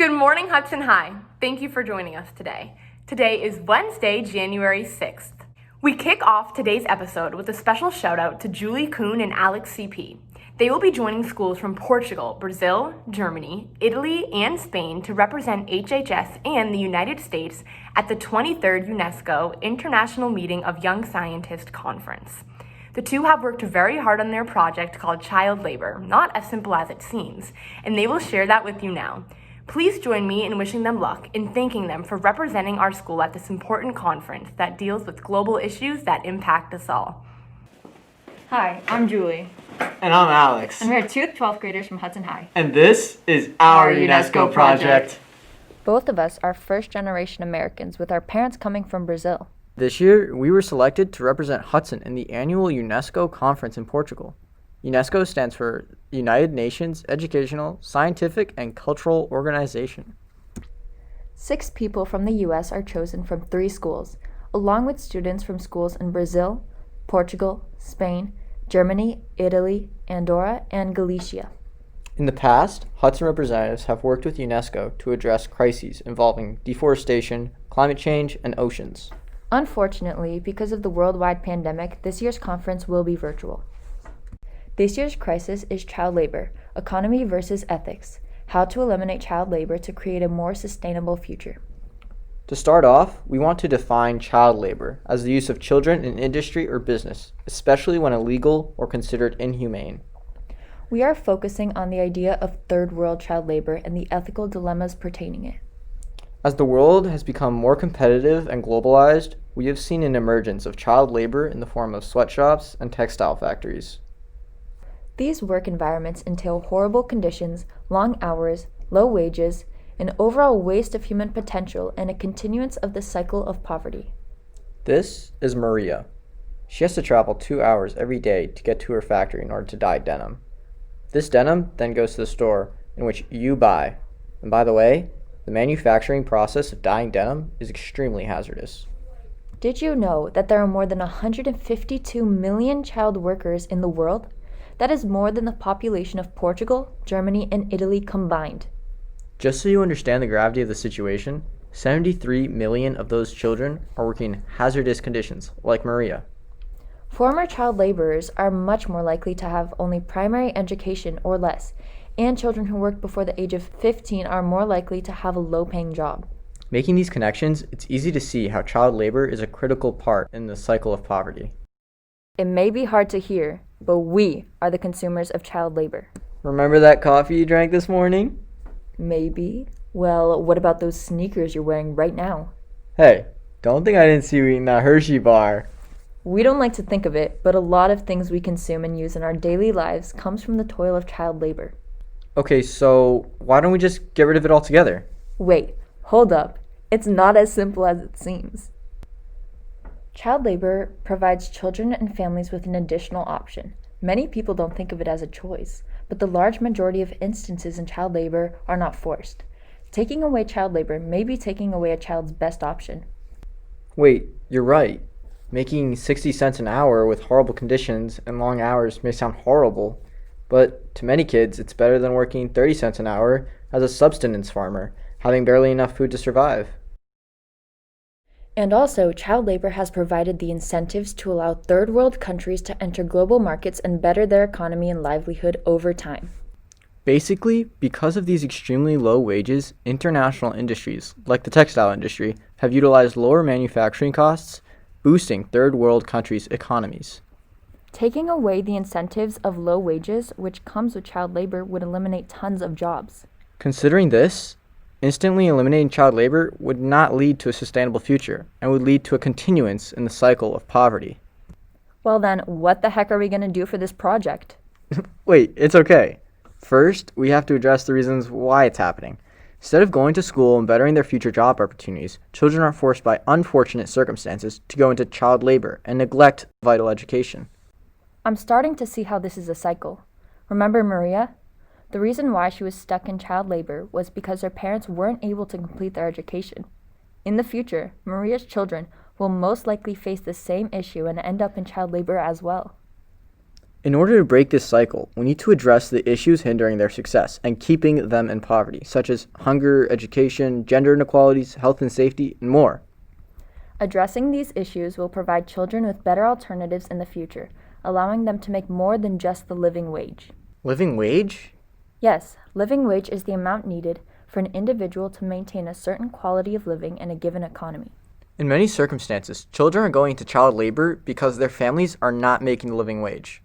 Good morning, Hudson High. Thank you for joining us today. Today is Wednesday, January 6th. We kick off today's episode with a special shout out to Julie Kuhn and Alex CP. They will be joining schools from Portugal, Brazil, Germany, Italy, and Spain to represent HHS and the United States at the 23rd UNESCO International Meeting of Young Scientists Conference. The two have worked very hard on their project called Child Labor, not as simple as it seems, and they will share that with you now. Please join me in wishing them luck and thanking them for representing our school at this important conference that deals with global issues that impact us all. Hi, I'm Julie. And I'm Alex. And we're two 12th graders from Hudson High. And this is our UNESCO project. Both of us are first-generation Americans with our parents coming from Brazil. This year, we were selected to represent Hudson in the annual UNESCO conference in Portugal. UNESCO stands for United Nations Educational, Scientific, and Cultural Organization. 6 people from the U.S. are chosen from 3 schools, along with students from schools in Brazil, Portugal, Spain, Germany, Italy, Andorra, and Galicia. In the past, Hudson representatives have worked with UNESCO to address crises involving deforestation, climate change, and oceans. Unfortunately, because of the worldwide pandemic, this year's conference will be virtual. This year's crisis is child labor, economy versus ethics, how to eliminate child labor to create a more sustainable future. To start off, we want to define child labor as the use of children in industry or business, especially when illegal or considered inhumane. We are focusing on the idea of third world child labor and the ethical dilemmas pertaining it. As the world has become more competitive and globalized, we have seen an emergence of child labor in the form of sweatshops and textile factories. These work environments entail horrible conditions, long hours, low wages, an overall waste of human potential, and a continuance of the cycle of poverty. This is Maria. She has to travel 2 hours every day to get to her factory in order to dye denim. This denim then goes to the store in which you buy. And by the way, the manufacturing process of dyeing denim is extremely hazardous. Did you know that there are more than 152 million child workers in the world? That is more than the population of Portugal, Germany, and Italy combined. Just so you understand the gravity of the situation, 73 million of those children are working in hazardous conditions, like Maria. Former child laborers are much more likely to have only primary education or less, and children who work before the age of 15 are more likely to have a low-paying job. Making these connections, it's easy to see how child labor is a critical part in the cycle of poverty. It may be hard to hear, but we are the consumers of child labor. Remember that coffee you drank this morning? Maybe. Well, what about those sneakers you're wearing right now? Hey, don't think I didn't see you eating that Hershey bar. We don't like to think of it, but a lot of things we consume and use in our daily lives comes from the toil of child labor. Okay, so why don't we just get rid of it altogether? Wait, hold up. It's not as simple as it seems. Child labor provides children and families with an additional option. Many people don't think of it as a choice, but the large majority of instances in child labor are not forced. Taking away child labor may be taking away a child's best option. Wait, you're right. Making 60 cents an hour with horrible conditions and long hours may sound horrible, but to many kids, it's better than working 30 cents an hour as a subsistence farmer, having barely enough food to survive. And also, child labor has provided the incentives to allow third world countries to enter global markets and better their economy and livelihood over time. Basically, because of these extremely low wages, international industries, like the textile industry, have utilized lower manufacturing costs, boosting third world countries' economies. Taking away the incentives of low wages, which comes with child labor, would eliminate tons of jobs. Considering this, instantly eliminating child labor would not lead to a sustainable future and would lead to a continuance in the cycle of poverty. Well then, what the heck are we going to do for this project? Wait, it's okay. First, we have to address the reasons why it's happening. Instead of going to school and bettering their future job opportunities, children are forced by unfortunate circumstances to go into child labor and neglect vital education. I'm starting to see how this is a cycle. Remember Maria? The reason why she was stuck in child labor was because her parents weren't able to complete their education. In the future, Maria's children will most likely face the same issue and end up in child labor as well. In order to break this cycle, we need to address the issues hindering their success and keeping them in poverty, such as hunger, education, gender inequalities, health and safety, and more. Addressing these issues will provide children with better alternatives in the future, allowing them to make more than just the living wage. Living wage? Yes, living wage is the amount needed for an individual to maintain a certain quality of living in a given economy. In many circumstances, children are going into child labor because their families are not making the living wage.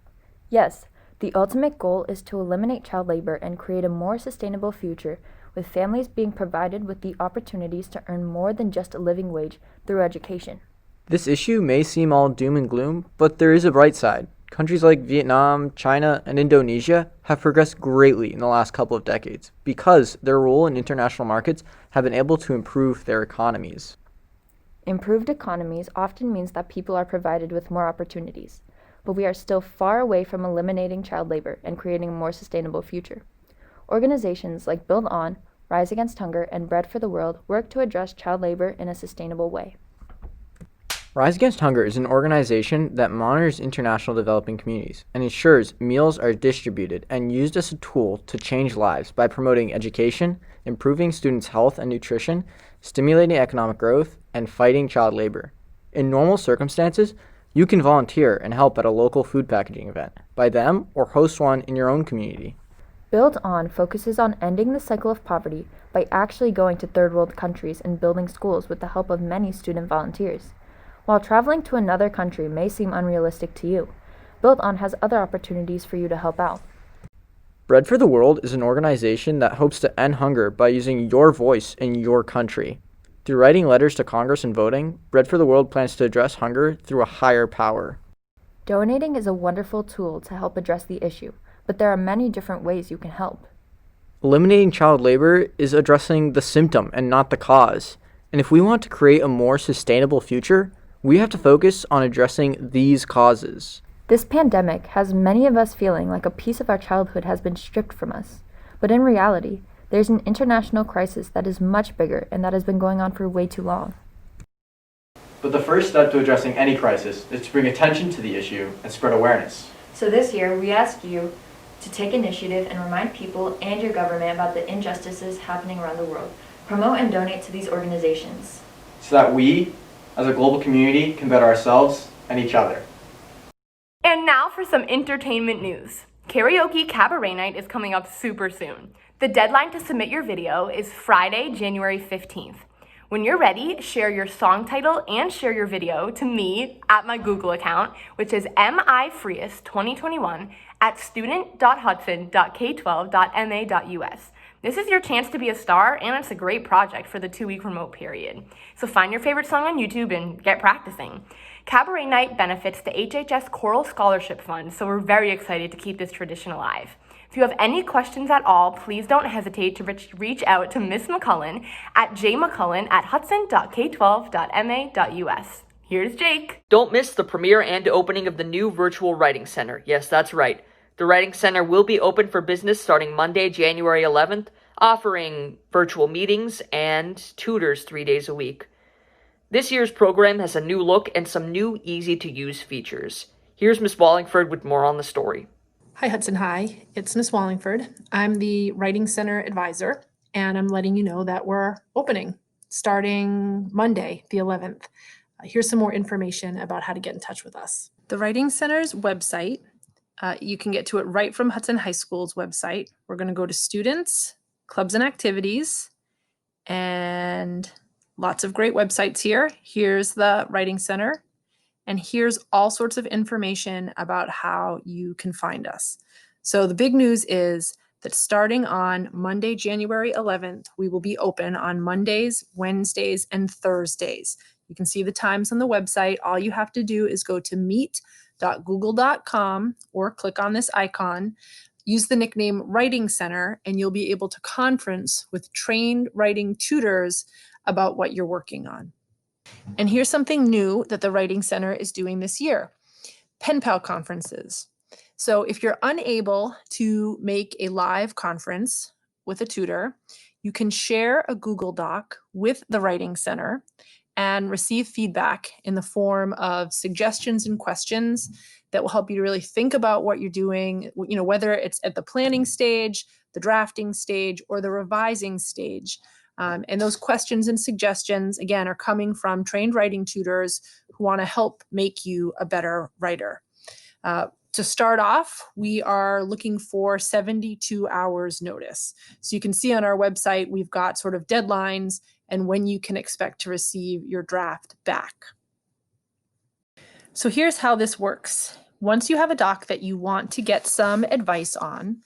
Yes, the ultimate goal is to eliminate child labor and create a more sustainable future with families being provided with the opportunities to earn more than just a living wage through education. This issue may seem all doom and gloom, but there is a bright side. Countries like Vietnam, China, and Indonesia have progressed greatly in the last couple of decades because their role in international markets have been able to improve their economies. Improved economies often means that people are provided with more opportunities, but we are still far away from eliminating child labor and creating a more sustainable future. Organizations like Build On, Rise Against Hunger, and Bread for the World work to address child labor in a sustainable way. Rise Against Hunger is an organization that monitors international developing communities and ensures meals are distributed and used as a tool to change lives by promoting education, improving students' health and nutrition, stimulating economic growth, and fighting child labor. In normal circumstances, you can volunteer and help at a local food packaging event by them or host one in your own community. Build On focuses on ending the cycle of poverty by actually going to third world countries and building schools with the help of many student volunteers. While traveling to another country may seem unrealistic to you, Build On has other opportunities for you to help out. Bread for the World is an organization that hopes to end hunger by using your voice in your country. Through writing letters to Congress and voting, Bread for the World plans to address hunger through a higher power. Donating is a wonderful tool to help address the issue, but there are many different ways you can help. Eliminating child labor is addressing the symptom and not the cause. And if we want to create a more sustainable future, we have to focus on addressing these causes. This pandemic has many of us feeling like a piece of our childhood has been stripped from us. But in reality, there's an international crisis that is much bigger and that has been going on for way too long. But the first step to addressing any crisis is to bring attention to the issue and spread awareness. So this year, we ask you to take initiative and remind people and your government about the injustices happening around the world. Promote and donate to these organizations, So that we, as a global community, can better ourselves and each other. And now for some entertainment news. Karaoke Cabaret Night is coming up super soon. The deadline to submit your video is Friday, January 15th. When you're ready, share your song title and share your video to me at my Google account, which is mifreest2021 at student.hudson.k12.ma.us. This is your chance to be a star, and it's a great project for the 2-week remote period. So find your favorite song on YouTube and get practicing. Cabaret Night benefits the HHS Choral Scholarship Fund, so we're very excited to keep this tradition alive. If you have any questions at all, please don't hesitate to reach out to Miss McCullen at jmccullen@hudson.k12.ma.us. Here's Jake. Don't miss the premiere and opening of the new virtual Writing Center. Yes, that's right. The Writing Center will be open for business starting Monday, January 11th, offering virtual meetings and tutors 3 days a week. This year's program has a new look and some new easy-to-use features. Here's Miss Wallingford with more on the story. Hi, Hudson High. It's Miss Wallingford. I'm the Writing Center advisor, and I'm letting you know that we're opening starting Monday, the 11th. Here's some more information about how to get in touch with us. The Writing Center's website, you can get to it right from Hudson High School's website. We're going to go to students, clubs and activities, and lots of great websites here. Here's the Writing Center. And here's all sorts of information about how you can find us. So the big news is that starting on Monday, January 11th, we will be open on Mondays, Wednesdays, and Thursdays. You can see the times on the website. All you have to do is go to meet.google.com or click on this icon. Use the nickname Writing Center, and you'll be able to conference with trained writing tutors about what you're working on. And here's something new that the Writing Center is doing this year: pen pal conferences. So if you're unable to make a live conference with a tutor, you can share a Google Doc with the Writing Center, and receive feedback in the form of suggestions and questions that will help you to really think about what you're doing, whether it's at the planning stage, the drafting stage, or the revising stage. And those questions and suggestions, again, are coming from trained writing tutors who want to help make you a better writer. To start off, we are looking for 72 hours notice. So you can see on our website, we've got sort of deadlines and when you can expect to receive your draft back. So here's how this works. Once you have a doc that you want to get some advice on,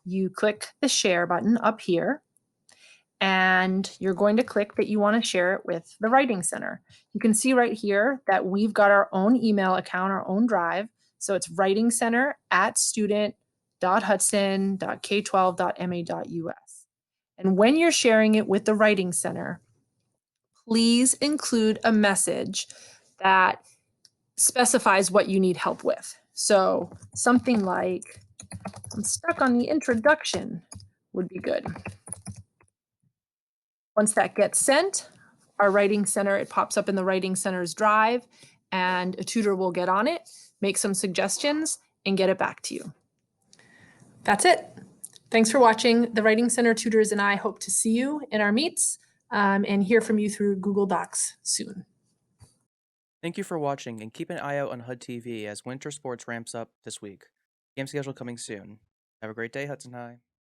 you click the share button up here, and you're going to click that you want to share it with the Writing Center. You can see right here that we've got our own email account, our own drive. So it's writingcenter@student.hudson.k12.ma.us. And when you're sharing it with the Writing Center, please include a message that specifies what you need help with. So something like, I'm stuck on the introduction would be good. Once that gets sent, our Writing Center, it pops up in the Writing Center's drive, and a tutor will get on it, make some suggestions, and get it back to you. That's it. Thanks for watching. The Writing Center tutors and I hope to see you in our meets and hear from you through Google Docs soon. Thank you for watching, and keep an eye out on HUD-TV as winter sports ramps up this week. Game schedule coming soon. Have a great day, Hudson High.